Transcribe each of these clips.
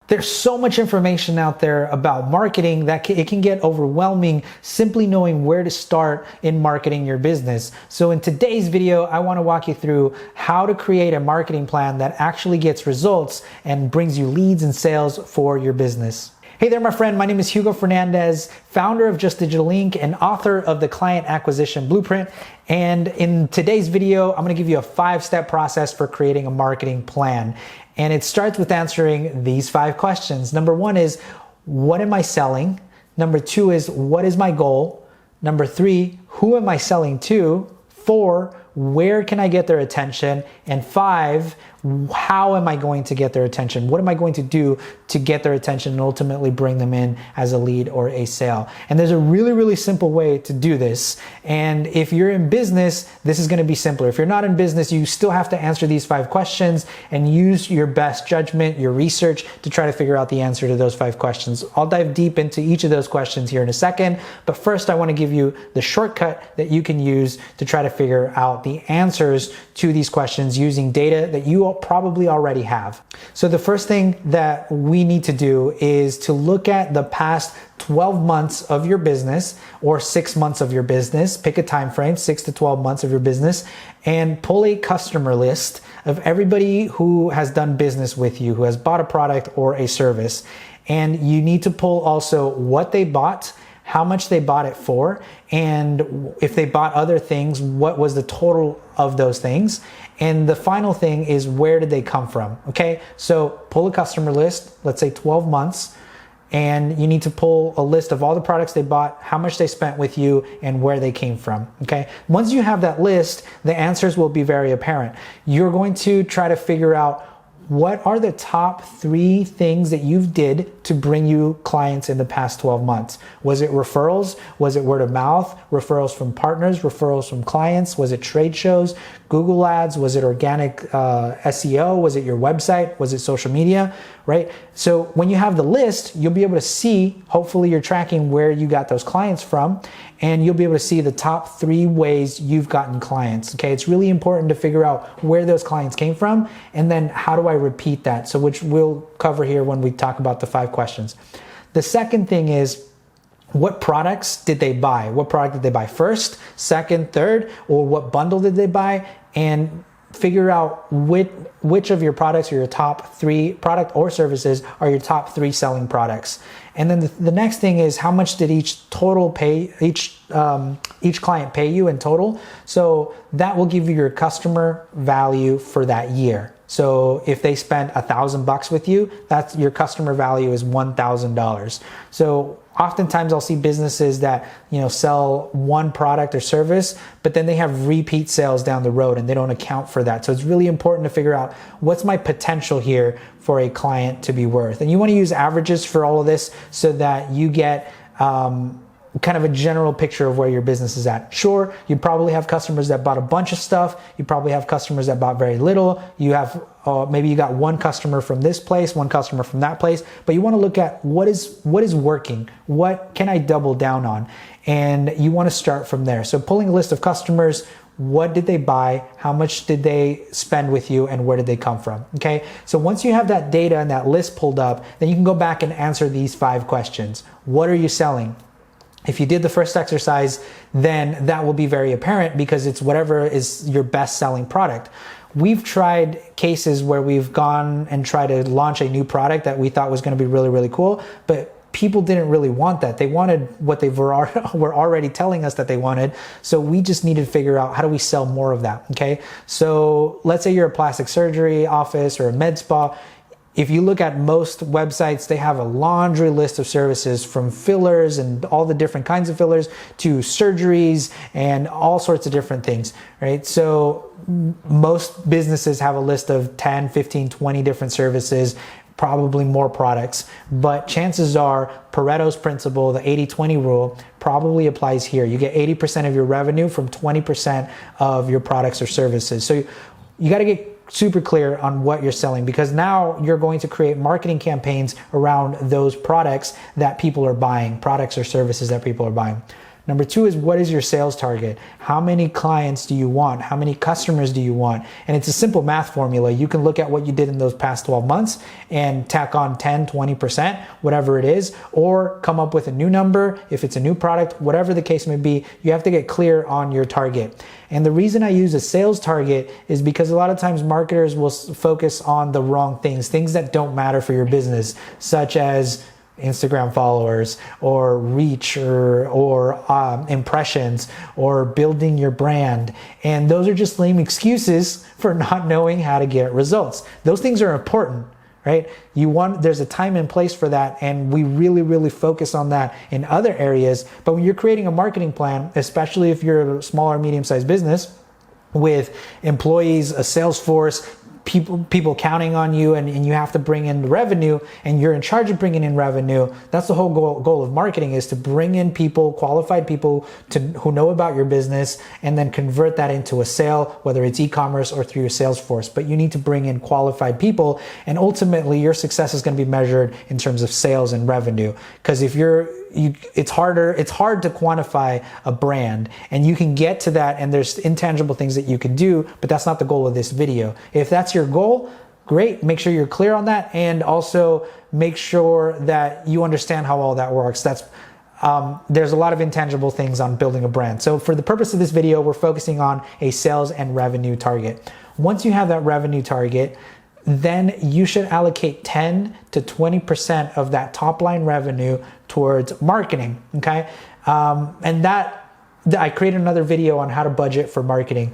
There's so much information out there about marketing that it can get overwhelming simply knowing where to start in marketing your business. So in today's video, I want to walk you through how to create a marketing plan that actually gets results and brings you leads and sales for your business. Hey there, my friend. My name is Hugo Fernandez, founder of Just Digital Inc. and author of the Client Acquisition Blueprint. And in today's video, I'm going to give you a 5-step process for creating a marketing plan. And it starts with answering these 5 questions. Number 1 is, what am I selling? Number 2 is, what is my goal? Number 3, who am I selling to? 4, where can I get their attention? And 5, how am I going to get their attention? What am I going to do to get their attention and ultimately bring them in as a lead or a sale? And there's a really, really simple way to do this. And if you're in business, this is going to be simpler. If you're not in business, you still have to answer these 5 questions and use your best judgment, your research to try to figure out the answer to those 5 questions. I'll dive deep into each of those questions here in a second. But first, I want to give you the shortcut that you can use to try to figure out the answers to these questions using data that you probably already have. So the first thing that we need to do is to look at the past 12 months of your business or 6 months of your business. Pick a time frame, 6 to 12 months of your business, and pull a customer list of everybody who has done business with you, who has bought a product or a service. And you need to pull also what they bought, how much they bought it for, and if they bought other things, what was the total of those things. And the final thing is, where did they come from? Okay, so pull a customer list, let's say 12 months, and you need to pull a list of all the products they bought, how much they spent with you, and where they came from. Okay, once you have that list, the answers will be very apparent. You're going to try to figure out, what are the top 3 things that you've did to bring you clients in the past 12 months? Was it referrals? Was it word of mouth? Referrals from partners? Referrals from clients? Was it trade shows? Google ads? Was it organic SEO? Was it your website? Was it social media? Right? So when you have the list, you'll be able to see, hopefully you're tracking where you got those clients from, and you'll be able to see the top 3 ways you've gotten clients. Okay, it's really important to figure out where those clients came from, and then how do I repeat that? So which we'll cover here when we talk about the 5 questions. The second thing is, what products did they buy? What product did they buy first, second, third, or what bundle did they buy? And figure out which of your products or your top 3 product or services are your top 3 selling products. And then the next thing is, how much did each client pay you in total? So that will give you your customer value for that year. So if they spent $1,000 with you, that's your customer value is $1,000. So oftentimes I'll see businesses that, sell one product or service, but then they have repeat sales down the road and they don't account for that. So it's really important to figure out, what's my potential here for a client to be worth? And you want to use averages for all of this so that you get kind of a general picture of where your business is at. Sure, you probably have customers that bought a bunch of stuff. You probably have customers that bought very little. You have maybe you got one customer from this place, one customer from that place, but you want to look at what is working. What can I double down on? And you want to start from there. So pulling a list of customers, what did they buy? How much did they spend with you? And where did they come from? Okay. So once you have that data and that list pulled up, then you can go back and answer these 5 questions. What are you selling? If you did the first exercise, then that will be very apparent because it's whatever is your best selling product. We've tried cases where we've gone and tried to launch a new product that we thought was going to be really, really cool, but people didn't really want that. They wanted what they were already telling us that they wanted. So we just needed to figure out, how do we sell more of that? Okay. So let's say you're a plastic surgery office or a med spa. If you look at most websites, they have a laundry list of services, from fillers and all the different kinds of fillers to surgeries and all sorts of different things, right? So most businesses have a list of 10, 15, 20 different services, probably more products, but chances are Pareto's principle, the 80-20 rule, probably applies here. You get 80% of your revenue from 20% of your products or services. So you got to get super clear on what you're selling, because now you're going to create marketing campaigns around those products that people are buying, products or services that people are buying. Number two is, what is your sales target? How many clients do you want? How many customers do you want? And it's a simple math formula. You can look at what you did in those past 12 months and tack on 10, 20%, whatever it is, or come up with a new number if it's a new product, whatever the case may be. You have to get clear on your target. And the reason I use a sales target is because a lot of times marketers will focus on the wrong things that don't matter for your business, such as Instagram followers or reach or impressions or building your brand. And those are just lame excuses for not knowing how to get results. Those things are important, right? There's a time and place for that, and we really focus on that in other areas. But when you're creating a marketing plan, especially if you're a small or medium-sized business with employees, a sales force, people counting on you, and you have to bring in revenue, and you're in charge of bringing in revenue. That's the whole goal of marketing, is to bring in people, qualified people who know about your business, and then convert that into a sale, whether it's e-commerce or through your sales force. But you need to bring in qualified people, and ultimately your success is going to be measured in terms of sales and revenue. Because if it's hard to quantify a brand, and you can get to that, and there's intangible things that you can do, but that's not the goal of this video. If that's your goal, great. Make sure you're clear on that, and also make sure that you understand how all that works. There's a lot of intangible things on building a brand. So for the purpose of this video, we're focusing on a sales and revenue target. Once you have that revenue target, then you should allocate 10 to 20% of that top line revenue towards marketing, okay? And I created another video on how to budget for marketing,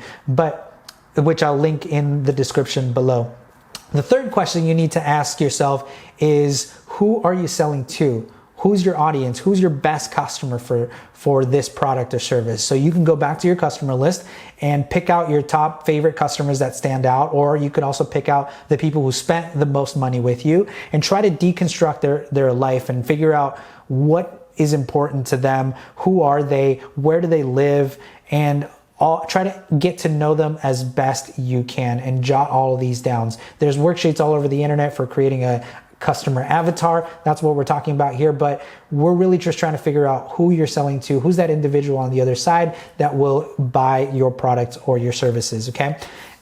which I'll link in the description below. The third question you need to ask yourself is, who are you selling to? Who's your audience? Who's your best customer for this product or service? So you can go back to your customer list and pick out your top favorite customers that stand out, or you could also pick out the people who spent the most money with you and try to deconstruct their life and figure out what is important to them, who are they, where do they live, and try to get to know them as best you can, and jot all of these down. There's worksheets all over the internet for creating a customer avatar. That's what we're talking about here, but we're really just trying to figure out who you're selling to, who's that individual on the other side that will buy your products or your services, okay?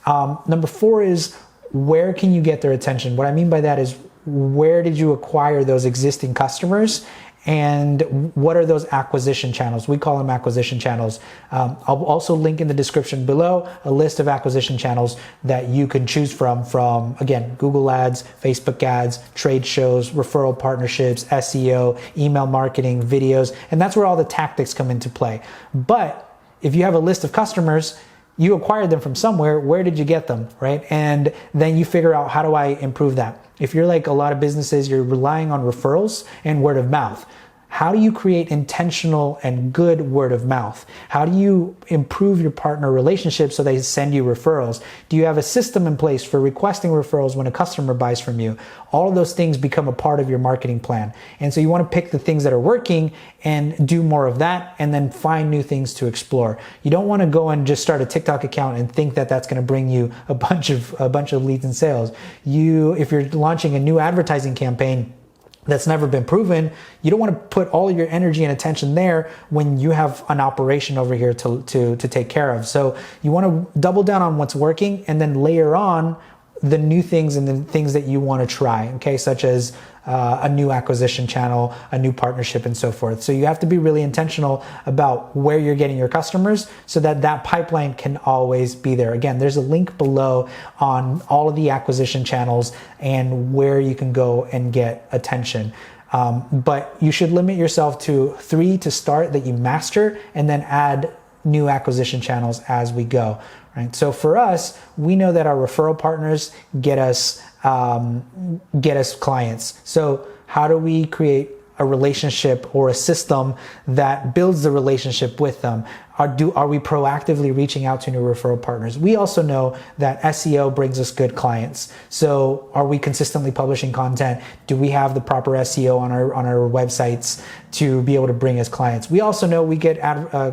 Number four is, where can you get their attention? What I mean by that is, where did you acquire those existing customers? And what are those acquisition channels? We call them acquisition channels. I'll also link in the description below a list of acquisition channels that you can choose from again, Google Ads, Facebook ads, trade shows, referral partnerships, SEO, email marketing, videos, and that's where all the tactics come into play. But if you have a list of customers, you acquired them from somewhere. Where did you get them, right? And then you figure out, how do I improve that? If you're like a lot of businesses, you're relying on referrals and word of mouth. How do you create intentional and good word of mouth? How do you improve your partner relationship so they send you referrals? Do you have a system in place for requesting referrals when a customer buys from you? All of those things become a part of your marketing plan. And so you want to pick the things that are working and do more of that, and then find new things to explore. You don't want to go and just start a TikTok account and think that that's going to bring you a bunch of leads and sales. If you're launching a new advertising campaign that's never been proven, you don't want to put all your energy and attention there when you have an operation over here to take care of. So you want to double down on what's working, and then layer on the new things and the things that you want to try, okay, such as a new acquisition channel, a new partnership, and so forth. So you have to be really intentional about where you're getting your customers so that that pipeline can always be there. Again, there's a link below on all of the acquisition channels and where you can go and get attention. But you should limit yourself to 3 to start that you master, and then add new acquisition channels as we go. Right? So for us, we know that our referral partners get us clients. So how do we create a relationship or a system that builds the relationship with them? Are we proactively reaching out to new referral partners? We also know that SEO brings us good clients. So are we consistently publishing content? Do we have the proper SEO on our websites to be able to bring us clients? We also know we get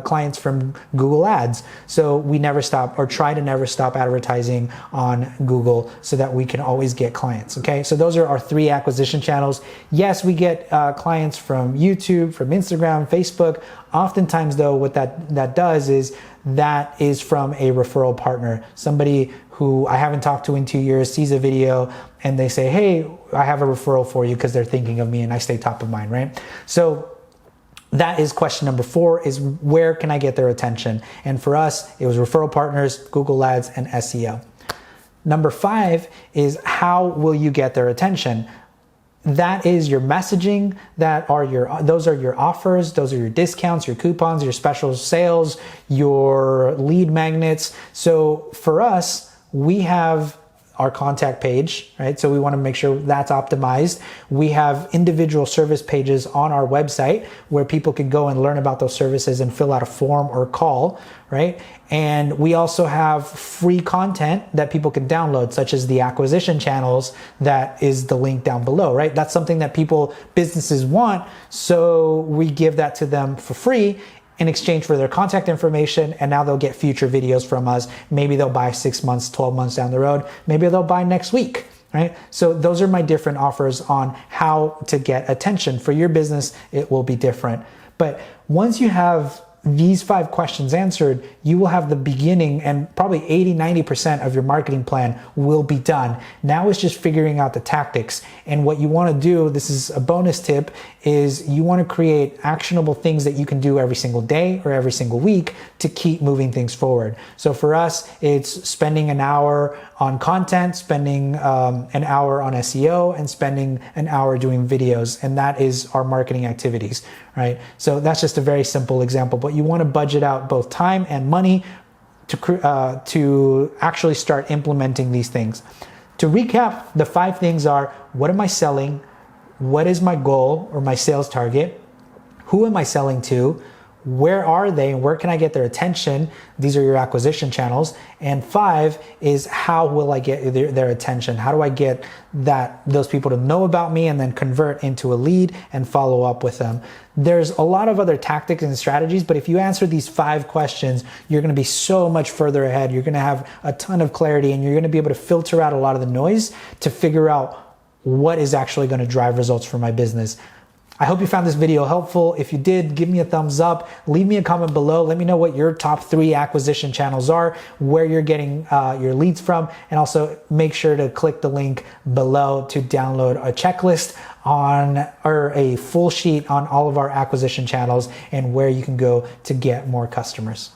clients from Google Ads. So we never stop, or try to never stop, advertising on Google so that we can always get clients. Okay, so those are our 3 acquisition channels. Yes, we get clients from YouTube, from Instagram, Facebook. Oftentimes though, what that does is that is from a referral partner, somebody who I haven't talked to in 2 years, sees a video and they say, hey, I have a referral for you, because they're thinking of me and I stay top of mind, right? So that is question number 4, is where can I get their attention? And for us, it was referral partners, Google Ads, and SEO. Number 5 is how will you get their attention? That is your messaging, those are your offers, those are your discounts, your coupons, your special sales, your lead magnets. So for us, we have our contact page, right? So we want to make sure that's optimized. We have individual service pages on our website where people can go and learn about those services and fill out a form or call, right? And we also have free content that people can download, such as the acquisition channels. That is the link down below, right? That's something that businesses want. So we give that to them for free in exchange for their contact information, and now they'll get future videos from us. Maybe they'll buy 6 months, 12 months down the road. Maybe they'll buy next week, right? So those are my different offers on how to get attention. For your business, it will be different. But once you have these 5 questions answered, you will have the beginning, and probably 80-90% of your marketing plan will be done. Now it's just figuring out the tactics. And what you want to do, this is a bonus tip, is you want to create actionable things that you can do every single day or every single week to keep moving things forward. So for us, it's spending an hour on content, spending an hour on SEO, and spending an hour doing videos. And that is our marketing activities, right? So that's just a very simple example, but you want to budget out both time and money to actually start implementing these things. To recap, the 5 things are: what am I selling? What is my goal or my sales target? Who am I selling to? Where are they and where can I get their attention? These are your acquisition channels. And 5 is how will I get their attention? How do I get those people to know about me and then convert into a lead and follow up with them? There's a lot of other tactics and strategies, but if you answer these 5 questions, you're going to be so much further ahead. You're going to have a ton of clarity, and you're going to be able to filter out a lot of the noise to figure out what is actually going to drive results for my business. I hope you found this video helpful. If you did, give me a thumbs up. Leave me a comment below. Let me know what your top 3 acquisition channels are, where you're getting your leads from, and also make sure to click the link below to download a checklist or a full sheet on all of our acquisition channels and where you can go to get more customers.